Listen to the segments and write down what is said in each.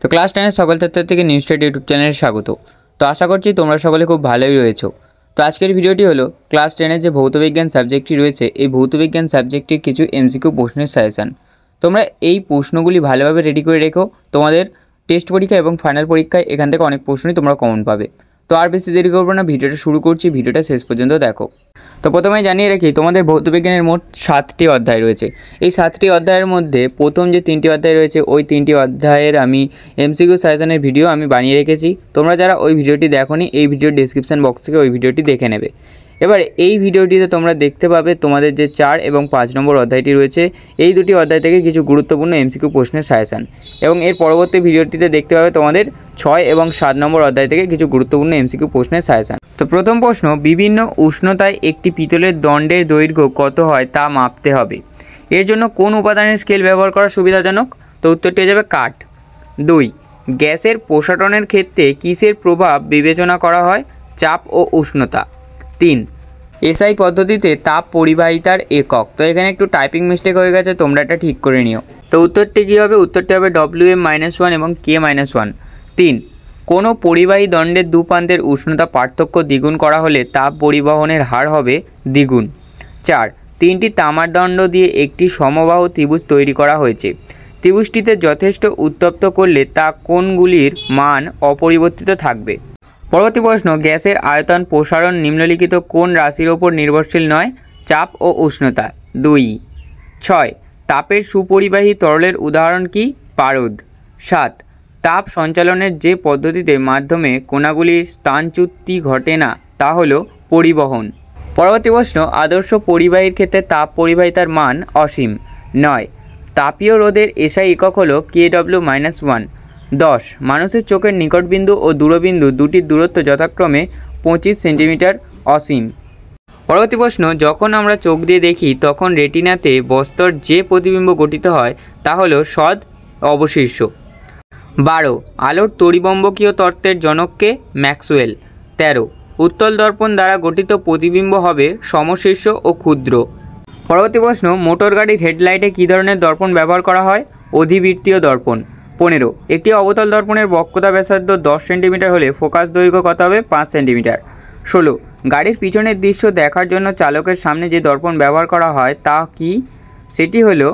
তো ক্লাস 10 এর সকল ছাত্রছাত্রীকে নিউজ স্টাডি ইউটিউব চ্যানেলে স্বাগত। তো আশা করছি তোমরা সকলে খুব ভালোই রয়েছো। তো আজকের ভিডিওটি হলো ক্লাস 10 এর যে ভৌতবিজ্ঞান সাবজেক্টটি রয়েছে এই ভৌতবিজ্ঞান সাবজেক্টটির কিছু এমসিকিউ প্রশ্নের সাজেশন। তোমরা এই প্রশ্নগুলি ভালোভাবে রেডি করে রেখো, তোমাদের টেস্ট পরীক্ষা এবং ফাইনাল পরীক্ষায় এখান থেকে অনেক প্রশ্নই তোমরা কমন পাবে। তো আর বেশি দেরি করবো না, ভিডিওটা শুরু করছি, ভিডিওটা শেষ পর্যন্ত দেখো। তো প্রথমেই জানিয়ে রাখি তোমাদের ভৌতবিজ্ঞানের মোট 7টি অধ্যায় রয়েছে। এই 7টি অধ্যায়ের মধ্যে প্রথম যে 3টি অধ্যায় রয়েছে ওই 3টি অধ্যায়ের আমি এমসিকিউ সাজেশনের ভিডিও আমি বানিয়ে রেখেছি। তোমরা যারা ওই ভিডিওটি দেখোনি এই ভিডিওর ডেসক্রিপশন বক্স থেকে ওই ভিডিওটি দেখে নেবে। এবার এই ভিডিওটিতে তোমরা দেখতে পাবে তোমাদের যে 4 এবং 5 নম্বর অধ্যায়টি রয়েছে এই দুটি অধ্যায় থেকে কিছু গুরুত্বপূর্ণ এমসিকিউ প্রশ্নের সাজেশন, এবং এর পরবর্তী ভিডিওটিতে দেখতে পাবে তোমাদের 6 এবং 7 নম্বর অধ্যায় থেকে কিছু গুরুত্বপূর্ণ এমসিকিউ প্রশ্নের সাজেশন। তো প্রথম প্রশ্ন, বিভিন্ন উষ্ণতায় একটি পিতলের দণ্ডের দৈর্ঘ্য কত হয় তা মাপতে হবে। এর জন্য কোন উপাদানের স্কেল ব্যবহার করা সুবিধাজনক? তো উত্তরটি হয়ে যাবে কাঠ। 2, গ্যাসের প্রসারণের ক্ষেত্রে কিসের প্রভাব বিবেচনা করা হয়? চাপ ও উষ্ণতা। 3, এসআই পদ্ধতিতে তাপ পরিবাহিতার একক। তো এখানে একটু টাইপিং মিস্টেক হয়ে গেছে, তোমরা এটা ঠিক করে নিও। তো উত্তরটি কী হবে? উত্তরটি হবে Wm-1 এবং K-1। 3, কোনো পরিবাহী দণ্ডের দু প্রান্তের উষ্ণতা পার্থক্য দ্বিগুণ করা হলে তাপ পরিবহনের হার হবে দ্বিগুণ। 4, 3টি তামার দণ্ড দিয়ে একটি সমবাহু ত্রিভুজ তৈরি করা হয়েছে। ত্রিভুজটিতে যথেষ্ট উত্তপ্ত করলে তা কোনগুলির মান অপরিবর্তিত থাকবে? পরবর্তী প্রশ্ন, গ্যাসের আয়তন প্রসারণ নিম্নলিখিত কোন রাশির ওপর নির্ভরশীল নয়? চাপ ও উষ্ণতা। 2। 6, তাপের সুপরিবাহী তরলের উদাহরণ কি? পারদ। 7, তাপ সঞ্চালনের যে পদ্ধতিতে মাধ্যমে কণাগুলির স্থানচ্যুতি ঘটে না তা হলো পরিবহন। পরবর্তী প্রশ্ন, আদর্শ পরিবাহীর ক্ষেত্রে তাপ পরিবাহিতার মান অসীম। 9, তাপীয় রোধের এসআই একক হলো kW-1। 10, মানুষের চোখের নিকটবিন্দু ও দূরবিন্দু দুটির দূরত্ব যথাক্রমে 25 সেন্টিমিটার অসীম। পরবর্তী প্রশ্ন, যখন আমরা চোখ দিয়ে দেখি তখন রেটিনাতে বস্তুর যে প্রতিবিম্ব গঠিত হয় তা হলো সদ অবশিষ্ট। 12, আলোর তড়িবম্বকীয় তত্ত্বের জনককে? ম্যাক্সওয়েল। 13, উত্তল দর্পণ দ্বারা গঠিত প্রতিবিম্ব হবে সমশীর্ষ ও ক্ষুদ্র। পরবর্তী প্রশ্ন, মোটর গাড়ির হেডলাইটে কী ধরনের দর্পণ ব্যবহার করা হয়? অধিবৃত্তীয় দর্পণ। 15, একটি অবতল দর্পণের বক্রতা ব্যাসার্ধ 10 সেন্টিমিটার হলে ফোকাস দৈর্ঘ্য কত হবে? 5 সেন্টিমিটার। 16, গাড়ির পিছনের দৃশ্য দেখার জন্য চালকের সামনে যে দর্পণ ব্যবহার করা হয় তা কি? সেটি হলো,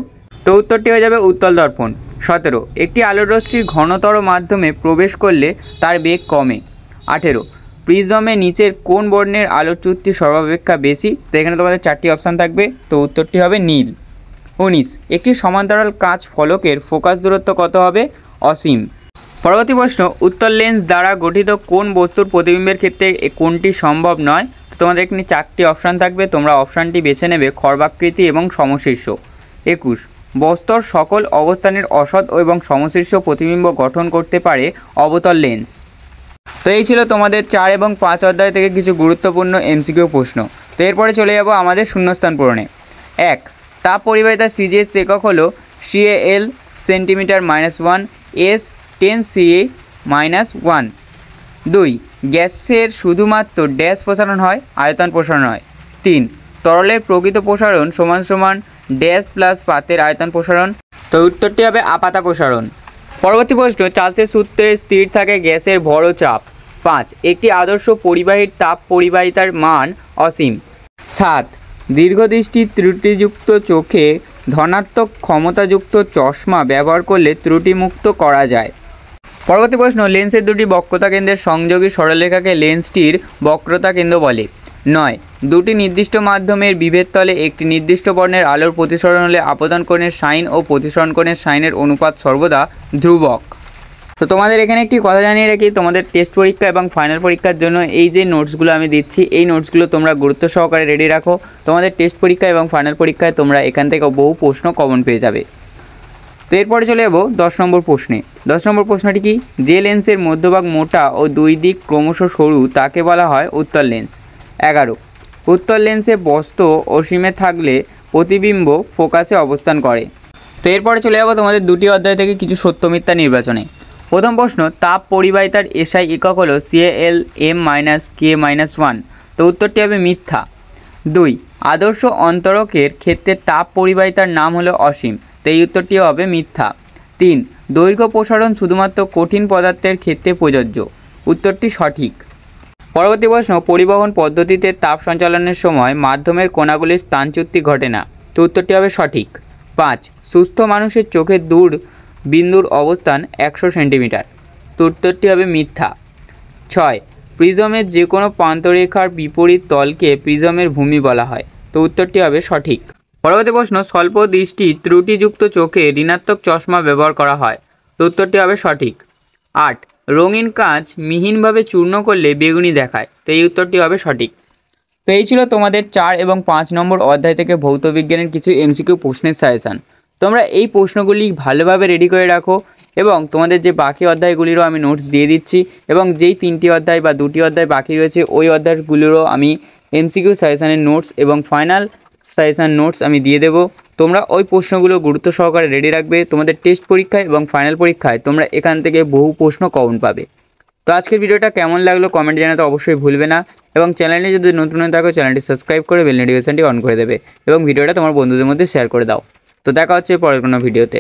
তো উত্তরটি হয়ে যাবে উত্তল দর্পণ। 17, একটি আলোর রশ্মি ঘনতর মাধ্যমে প্রবেশ করলে তার বেগ কমে। 18, প্রিজমে নিচের কোন বর্ণের আলোর চ্যুতি সর্বাপেক্ষা বেশি? তো এখানে তোমাদের 4টি অপশান থাকবে, তো উত্তরটি হবে নীল। 19, একটি সমান্তরাল কাঁচ ফলকের ফোকাস দূরত্ব কত হবে? অসীম। পরবর্তী প্রশ্ন, উত্তল লেন্স দ্বারা গঠিত কোন বস্তুর প্রতিবিম্বের ক্ষেত্রে কোনটি সম্ভব নয়? তো তোমাদের এখানে 4টি অপশান থাকবে, তোমরা অপশানটি বেছে নেবে খর্বাকৃতি এবং সমশীর্ষ। 21, বস্তুর সকল অবস্থানের অসৎ এবং সমশীর্ষ প্রতিবিম্ব গঠন করতে পারে অবতল লেন্স। তো এই ছিল তোমাদের 4 এবং 5 অধ্যায় থেকে কিছু গুরুত্বপূর্ণ এমসিকিউ প্রশ্ন। তো এরপরে চলে যাব আমাদের শূন্যস্থান পূরণে। 1, তাপ পরিবাহিতার সিজিএস একক হলো CAL সেন্টিমিটার-1, S 10 CA-1। 2, গ্যাসের শুধুমাত্র ড্যাশ প্রসারণ হয়? আয়তন প্রসারণ হয়। 3, তরলের প্রকৃত প্রসারণ সমান ড্যাশ প্লাস পাতের আয়তন প্রসারণ। তো উত্তরটি হবে আপাতা প্রসারণ। পরবর্তী প্রশ্ন, চার্লসের সূত্রে স্থির থাকে গ্যাসের ভর ও চাপ। 5, একটি আদর্শ পরিবাহীর তাপ পরিবাহিতার মান অসীম। 7, দীর্ঘদৃষ্টি ত্রুটিযুক্ত চোখে ধনাত্মক ক্ষমতাযুক্ত চশমা ব্যবহার করলে ত্রুটিমুক্ত করা যায়। পরবর্তী প্রশ্ন, লেন্সের দুটি বক্রতা কেন্দ্রের সংযোগী সরলরেখাকে লেন্সটির বক্রতা কেন্দ্র বলে। 9, দুটি নির্দিষ্ট মাধ্যমের বিভেদ তলে একটি নির্দিষ্ট বর্ণের আলোর প্রতিসরণ হলে আপতন কোণের সাইন ও প্রতিসরণ কোণের সাইনের অনুপাত সর্বদা ধ্রুবক। তো তোমাদের এখানে একটি কথা জানিয়ে রাখি, তোমাদের টেস্ট পরীক্ষা এবং ফাইনাল পরীক্ষার জন্য এই যে নোটসগুলো আমি দিচ্ছি এই নোটসগুলো তোমরা গুরুত্ব সহকারে রেডি রাখো। তোমাদের টেস্ট পরীক্ষা এবং ফাইনাল পরীক্ষায় তোমরা এখান থেকে বহু প্রশ্ন কমন পেয়ে যাবে। তো এরপরে চলে যাব 10 নম্বর প্রশ্নে। 10 নম্বর প্রশ্নটি কি? যে লেন্সের মধ্যভাগ মোটা ও দুই দিক ক্রমশ সরু তাকে বলা হয় উত্তল লেন্স। 11, উত্তল লেন্সে বস্তু অসীমে থাকলে প্রতিবিম্ব ফোকাসে অবস্থান করে। তো এরপরে চলে যাব তোমাদের দুটি অধ্যায় থেকে কিছু সত্য মিথ্যা নির্বাচনে। প্রথম প্রশ্ন, তাপ পরিবাহিতার এসআই একক হলো CAL-M-K-1। তো উত্তরটি হবে মিথ্যা। 2, আদর্শ অন্তরকের ক্ষেত্রে তাপ পরিবাহিতার নাম হলো অসীম। তো এই উত্তরটি হবে মিথ্যা। 3, দৈর্ঘ্য প্রসারণ শুধুমাত্র কঠিন পদার্থের ক্ষেত্রে প্রযোজ্য। উত্তরটি সঠিক। পরবর্তী প্রশ্ন, পরিবহন পদ্ধতিতে তাপ সঞ্চালনের সময় মাধ্যমের কণাগুলির স্থানচ্যুতি ঘটে না। তো উত্তরটি হবে সঠিক। 5, সুস্থ মানুষের চোখের দূর বিন্দুর অবস্থান 100 সেন্টিমিটার। তো উত্তরটি হবে মিথ্যা। 6, প্রিজমের যে কোনো প্রান্তরেখার বিপরীত তলকে প্রিজমের ভূমি বলা হয়। তো উত্তরটি হবে সঠিক। পরবর্তী প্রশ্ন, স্বল্প দৃষ্টি ত্রুটিযুক্ত চোখে ঋণাত্মক চশমা ব্যবহার করা হয়। তো উত্তরটি হবে সঠিক। 8, রঙিন কাঁচ মিহিনভাবে চূর্ণ করলে বেগুনি দেখায়। তো এই উত্তরটি হবে সঠিক। তো এই ছিল তোমাদের 4 এবং 5 নম্বর অধ্যায় থেকে ভৌতবিজ্ঞানের কিছু এমসিকিউ প্রশ্নের সাজেশান। তোমরা এই প্রশ্নগুলি ভালোভাবে রেডি করে রাখো এবং তোমাদের যে বাকি অধ্যায়গুলিরও আমি নোটস দিয়ে দিচ্ছি এবং যেই 3টি অধ্যায় বা 2টি অধ্যায় বাকি রয়েছে ওই অধ্যায়গুলিরও আমি এমসিকিউ সাজেশানের নোটস এবং ফাইনাল সাজেশান নোটস আমি দিয়ে দেবো। তোমরা ওই প্রশ্নগুলো গুরুত্ব সহকারে রেডি রাখবে। তোমাদের টেস্ট পরীক্ষায় এবং ফাইনাল পরীক্ষায় তোমরা এখান থেকে বহু প্রশ্ন কমন পাবে। তো আজকের ভিডিওটা কেমন লাগলো কমেন্টে জানাতে অবশ্যই ভুলবে না এবং চ্যানেলে যদি নতুন হয়ে থাকো চ্যানেলটি সাবস্ক্রাইব করে বেল নোটিফিকেশনটি অন করে দেবে এবং ভিডিওটা তোমার বন্ধুদের মধ্যে শেয়ার করে দাও। তো দেখা হচ্ছে পরের কোনো ভিডিওতে।